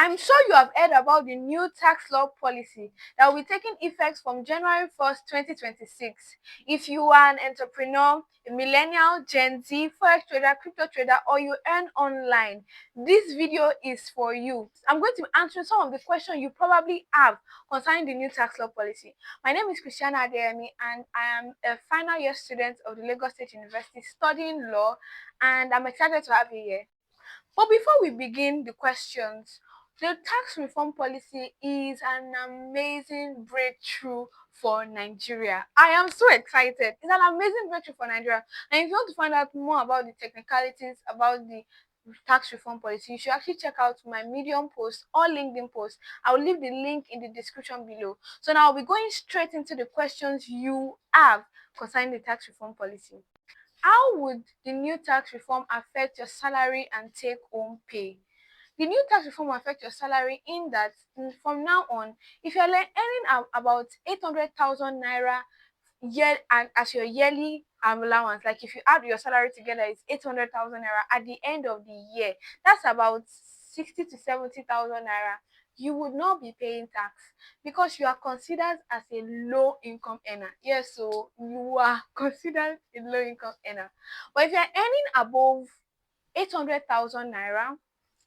I'm sure you have heard about the new tax law policy that will be taking effect from January 1st, 2026. If you are an entrepreneur, a millennial, Gen Z, Forex trader, crypto trader, or you earn online, this video is for you. I'm going to be answering some of the questions you probably have concerning the new tax law policy. My name is Christiana Adeyemi, and I am a final year student of the Lagos State University studying law, and I'm excited to have you here. But before we begin the questions, the tax reform policy is an amazing breakthrough for Nigeria. I am so excited. It's an amazing breakthrough for Nigeria. And if you want to find out more about the technicalities about the tax reform policy, you should actually check out my Medium post or LinkedIn post. I will leave the link in the description below. So now I'll be going straight into the questions you have concerning the tax reform policy. How would the new tax reform affect your salary and take home pay? The new tax reform will affect your salary in that from now on, if you're earning about 800,000 naira year and as your yearly allowance, like if you add your salary together, it's 800,000 naira at the end of the year. That's about 60 to 70,000 naira. You would not be paying tax because you are considered as a low income earner. Yes, so you are considered a low income earner. But if you're earning above 800,000 naira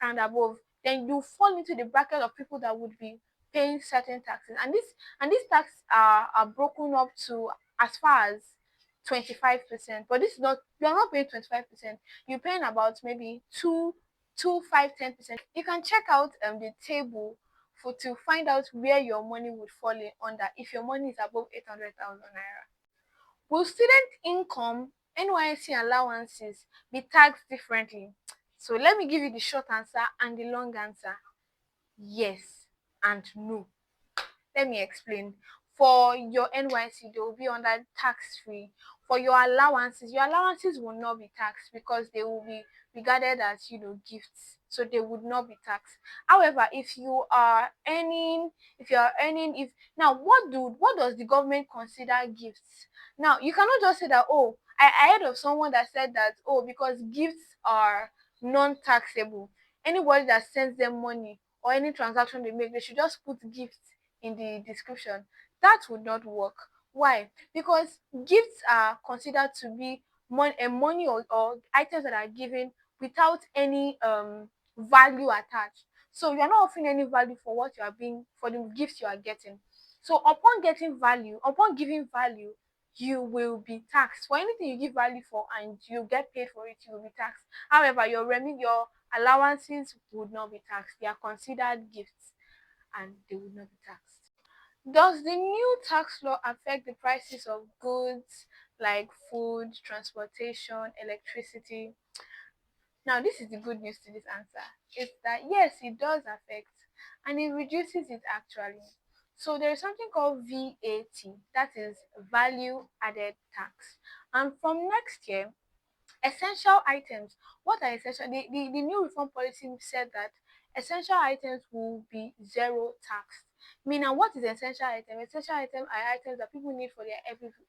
and above, then you fall into the bracket of people that would be paying certain taxes. And these taxes are broken up to as far as 25%. But this is not, you're not paying 25%. You're paying about maybe 10%. You can check out the table for to find out where your money would fall in under if your money is above 800,000 naira. Will student income, NYC allowances be taxed differently? So let me give you the short answer and the long answer. Yes and no. Let me explain. For your NYC, they will be under tax free. For your allowances will not be taxed because they will be regarded as gifts. So they would not be taxed. However, if now what does the government consider gifts? Now you cannot just say that, oh, I heard of someone that said that, oh, because gifts are non-taxable. Anybody that sends them money or any transaction they make, they should just put gifts in the description. That would not work. Why? Because gifts are considered to be money or items that are given without any value attached. So you are not offering any value for what you are being for the gifts you are getting. So upon giving value, you will be taxed for anything you give value for, and you get paid for it. You will be taxed. However, your allowances would not be taxed. They are considered gifts, and they would not be taxed. Does the new tax law affect the prices of goods like food, transportation, electricity? Now, this is the good news to this answer. It's that yes, it does affect, and it reduces it actually. So there is something called VAT, that is value added tax. And from next year, essential items. What are essential? The new reform policy said that essential items will be zero tax. Meaning, what is essential item? Essential items are items that people need for their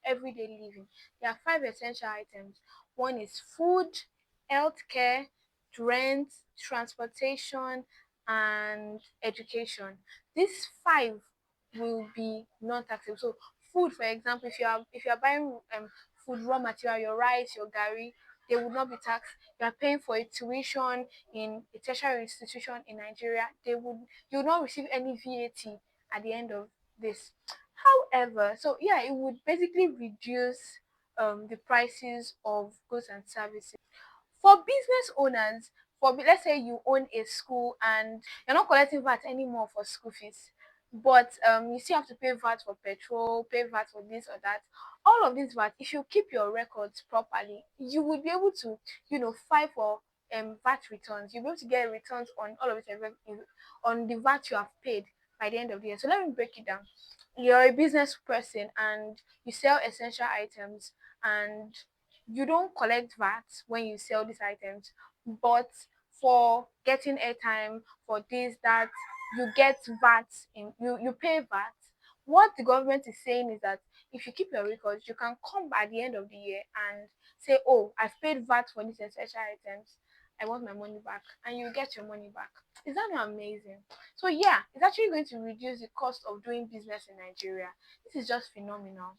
everyday living. There are five essential items. One is food, healthcare, rent, transportation, and education. These five will be non-taxable. So food, for example, if you are buying food raw material, your rice, your gari, they would not be taxed. You are paying for a tuition in a tertiary institution in Nigeria, you will not receive any VAT at the end of this. However, so yeah, it would basically reduce the prices of goods and services. For business owners, let's say you own a school and you're not collecting VAT anymore for school fees, but you still have to pay VAT for petrol, pay VAT for this or that. All of this VAT, if you keep your records properly, you would be able to file for VAT returns. You'll be able to get returns on all of it, on the VAT you have paid by the end of the year. So let me break it down. You're a business person and you sell essential items, and you don't collect VAT when you sell these items, but for getting airtime, for this, that, you get VAT you pay VAT. What the government is saying is that if you keep your records, you can come at the end of the year and say, oh, I've paid VAT for these essential items, I want my money back, and you get your money back. Is that not amazing? So yeah, it's actually going to reduce the cost of doing business in Nigeria. This is just phenomenal.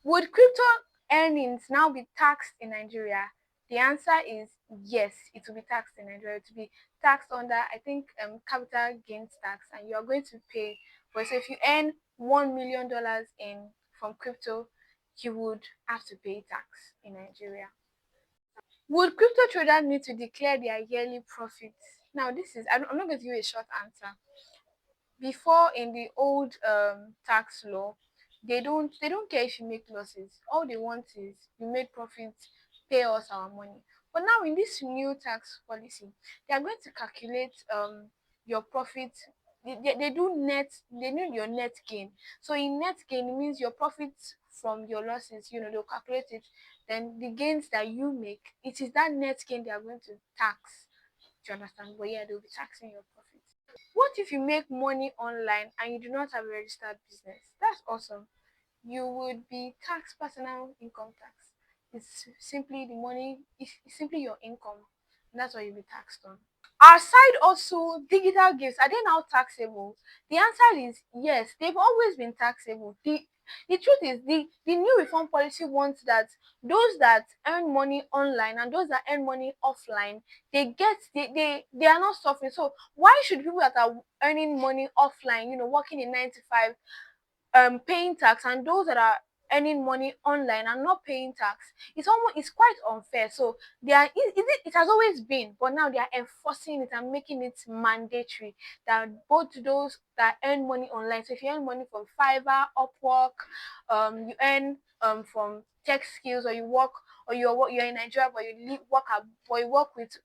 Would crypto earnings now be taxed in Nigeria? The answer is yes, it will be taxed in Nigeria. It will be taxed under, I think, capital gains tax, and you are going to pay. But so if you earn $1 million in from crypto, you would have to pay tax in Nigeria. Would crypto traders need to declare their yearly profits? Now, this is I'm not going to give you a short answer. Before, in the old tax law, they don't care if you make losses. All they want is you made profits, pay us our money. But now in this new tax policy, they are going to calculate your profit. They do net, they need your net gain. So in net gain, it means your profits from your losses, they'll calculate it. Then the gains that you make, it is that net gain they are going to tax. Do you understand? But yeah, they'll be taxing your profits. What if you make money online and you do not have a registered business? That's awesome. You would be taxed personal income tax. It's simply the money, it's simply your income. And that's what you'll be taxed on. Are side also digital gifts, are they now taxable? The answer is yes, they've always been taxable. The truth is the new reform policy wants that those that earn money online and those that earn money offline, they are not suffering. So why should people that are earning money offline, working in 9 to 5, paying tax, and those that are earning money online and not paying tax? It's quite unfair. So it has always been, but now they are enforcing it and making it mandatory that both those that earn money online, so if you earn money from Fiverr, Upwork, you earn from tech skills, or you work, or you're in Nigeria but you work with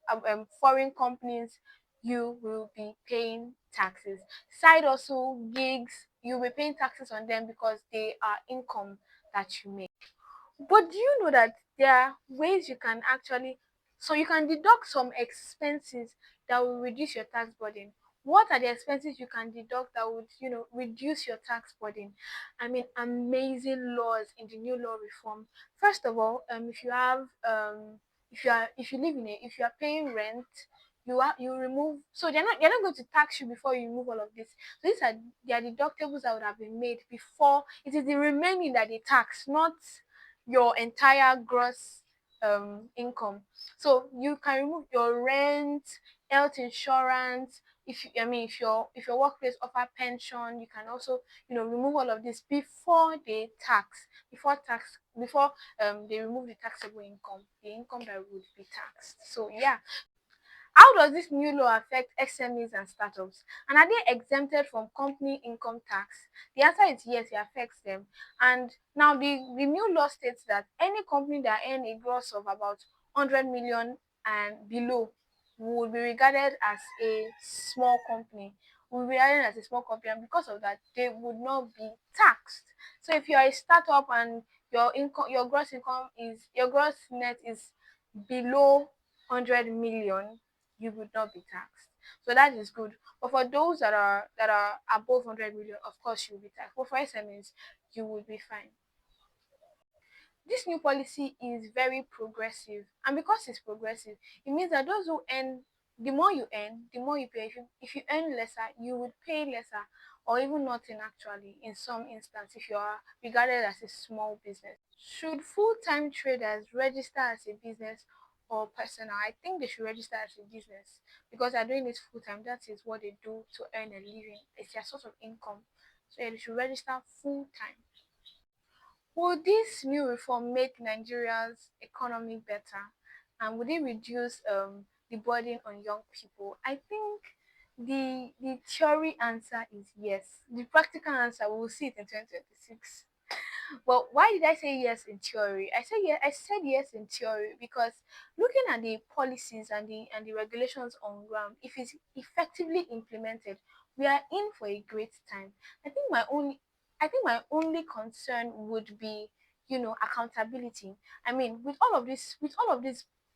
foreign companies, you will be paying taxes. Side also gigs, you'll be paying taxes on them because they are income that you make. But do you know that there are ways you can actually, so you can deduct some expenses that will reduce your tax burden? What are the expenses you can deduct that would, reduce your tax burden? I mean, amazing laws in the new law reform. First of all, if you have, if you live in a, if you are paying rent, you remove. So they're not going to tax you before you remove all of this. So these are their deductibles that would have been made before. It is the remaining that they tax, not your entire gross income. So you can remove your rent, health insurance. If your workplace offer pension, you can also remove all of this before they tax. Before they remove the taxable income, the income that would be taxed. So yeah, how does this new law affect SMEs and startups? And are they exempted from company income tax? The answer is yes, it affects them. And now the new law states that any company that earn a gross of about 100 million and below would be regarded as a small company. Will be regarded as a small company, and because of that, they would not be taxed. So if you are a startup and your gross net is below 100 million, you would not be taxed. So that is good. But for those that are above 100 million, of course you'll be taxed. But for SMEs, you will be fine. This new policy is very progressive, and because it's progressive, it means that those who earn, the more you earn, the more you pay. If you earn lesser, you would pay lesser, or even nothing actually in some instance if you are regarded as a small business. Should full-time traders register as a business or personal? I think they should register as a business because they're doing it full-time. That is what they do to earn a living. It's their source of income. So yeah, they should register full-time. Will this new reform make Nigeria's economy better? And would it reduce the burden on young people? I think the theory answer is yes. The practical answer, we will see it in 2026. Well, why did I say yes in theory? I said yes in theory because looking at the policies and the regulations on ground, if it's effectively implemented, we are in for a great time. I think my only I think my only concern would be, accountability. I mean, with all of this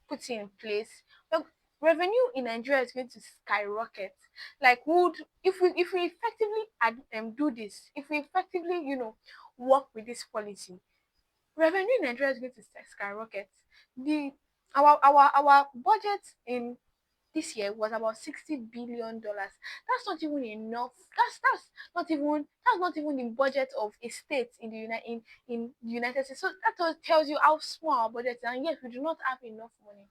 put in place, the revenue in Nigeria is going to skyrocket. Like, would if we effectively do this, if we effectively, work with this policy, revenue in Nigeria is going to skyrocket. The Our budget in this year was about $60 billion. That's not even enough. That's not even the budget of a state in in the United States. So that tells you how small our budget is, and yet we do not have enough money.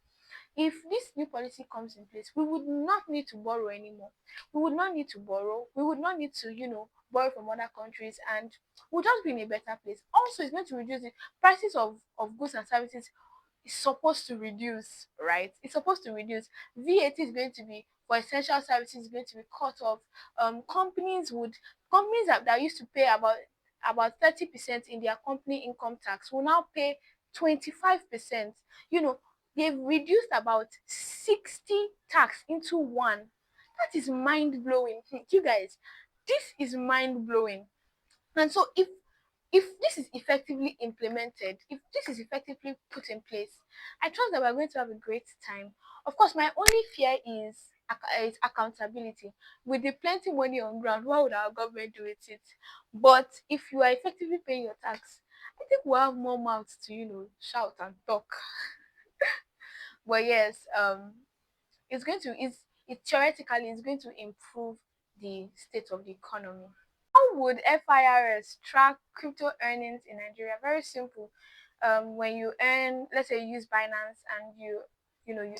If this new policy comes in place, we would not need to borrow anymore. We would not need to borrow. We would not need to, borrow from other countries, and we'll just be in a better place. Also, it's going to reduce the prices of goods and services is supposed to reduce, right? It's supposed to reduce. VAT is going to be for essential services is going to be cut off. Companies that used to pay about 30% in their company income tax will now pay 25%. You know, they've reduced about 60 tax into one. That is mind blowing. You guys, this is mind blowing. And so if this is effectively implemented, if this is effectively put in place, I trust that we're going to have a great time. Of course, my only fear is accountability. With the plenty money on ground, what would our government do with it? But if you are effectively paying your tax, I think we'll have more mouths to, shout and talk. But yes, it's going to it theoretically is going to improve the state of the economy. How would FIRS track crypto earnings in Nigeria? Very simple. When you earn, let's say you use Binance and you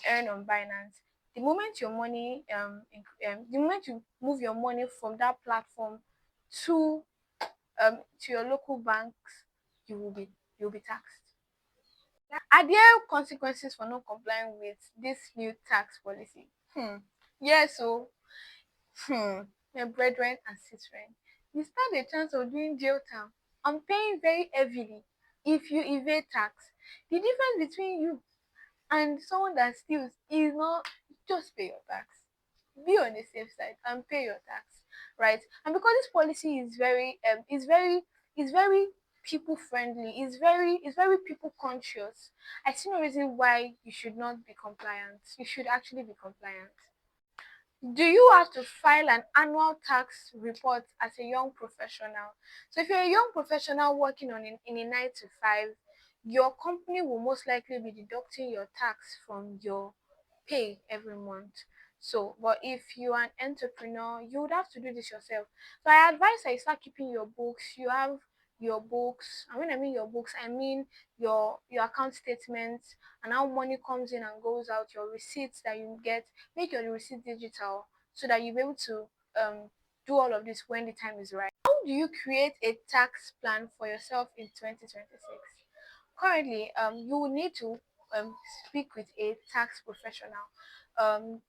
earn on Binance, the moment your money the moment you move your money from that platform to to your local banks, you will be you'll be taxed. Are there consequences for not complying with this new tax policy? Yes, so my brethren and sistren, you stand a chance of doing jail time and paying very heavily if you evade tax. The difference between you and someone that steals is not just pay your tax. Be on the safe side and pay your tax, right? And because this policy is very people friendly, is very people conscious. I see no reason why you should not be compliant. You should actually be compliant. Do you have to file an annual tax report as a young professional? So if you're a young professional working in a 9 to 5, your company will most likely be deducting your tax from your pay every month. So, but if you are an entrepreneur, you would have to do this yourself. So I advise that you start keeping your books. You have your books, and when I mean your books, I mean your account statements and how money comes in and goes out, your receipts that you get. Make your receipt digital so that you'll be able to do all of this when the time is right. How do you create a tax plan for yourself in 2026? Currently, you will need to speak with a tax professional. Um,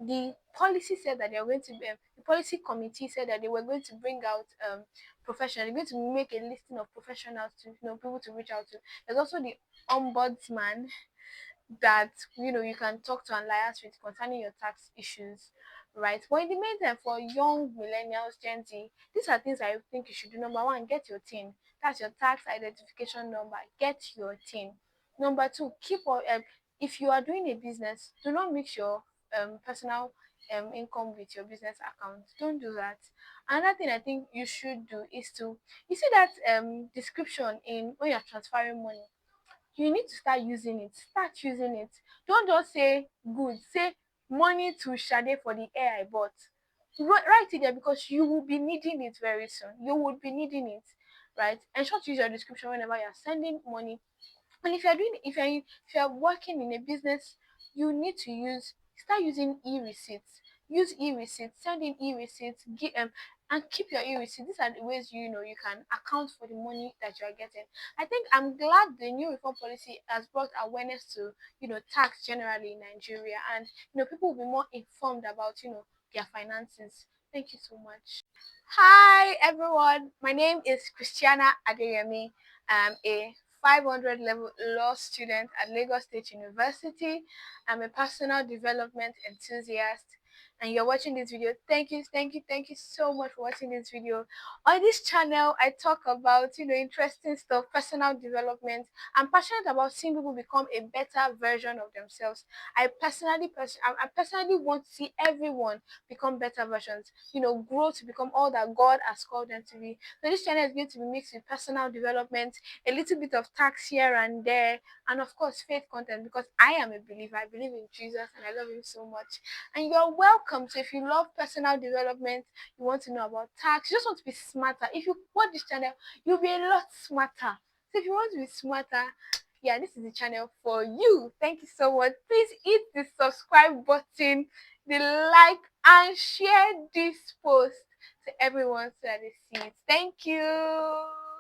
the policy said that they were going to be, the policy committee said that they were going to bring out professionals. They're going to make a listing of professionals to people to reach out to. There's also the ombudsman that you can talk to and liaise with concerning your tax issues, right? But in the meantime, for young millennials, Gen Z, these are things I think you should do. Number one, get your TIN. That's your tax identification number. Get your TIN. Number two, if you are doing a business, do not mix your personal income with your business account. Don't do that. Another thing I think you should do is to you see that description in when you're transferring money, you need to start using it. Start using it. Don't just say good. Say money to Shade for the hair I bought. Write it there because you will be needing it very soon. You will be needing it, right? Ensure to use your description whenever you're sending money. And if you're working in a business, you need to start using e-receipts. Use e-receipts, send in e-receipts, and keep your e-receipts. These are the ways you can account for the money that you are getting. I think I'm glad the new reform policy has brought awareness to tax generally in Nigeria, and people will be more informed about their finances. Thank you so much. Hi everyone, my name is Christiana Adeyemi. I'm a 500 level law student at Lagos State University. I'm a personal development enthusiast. and you're watching this video, thank you so much for watching this video. On this channel, I talk about, interesting stuff, personal development. I'm passionate about seeing people become a better version of themselves. I personally want to see everyone become better versions, grow to become all that God has called them to be. So this channel is going to be mixed with personal development, a little bit of tax here and there, and of course faith content, because I am a believer. I believe in Jesus and I love him so much. And you're welcome. So if you love personal development, you want to know about tax, you just want to be smarter. If you watch this channel, you'll be a lot smarter. So if you want to be smarter, yeah, this is the channel for you. Thank you so much. Please hit the subscribe button, the like, and share this post to everyone so that they see it. Thank you.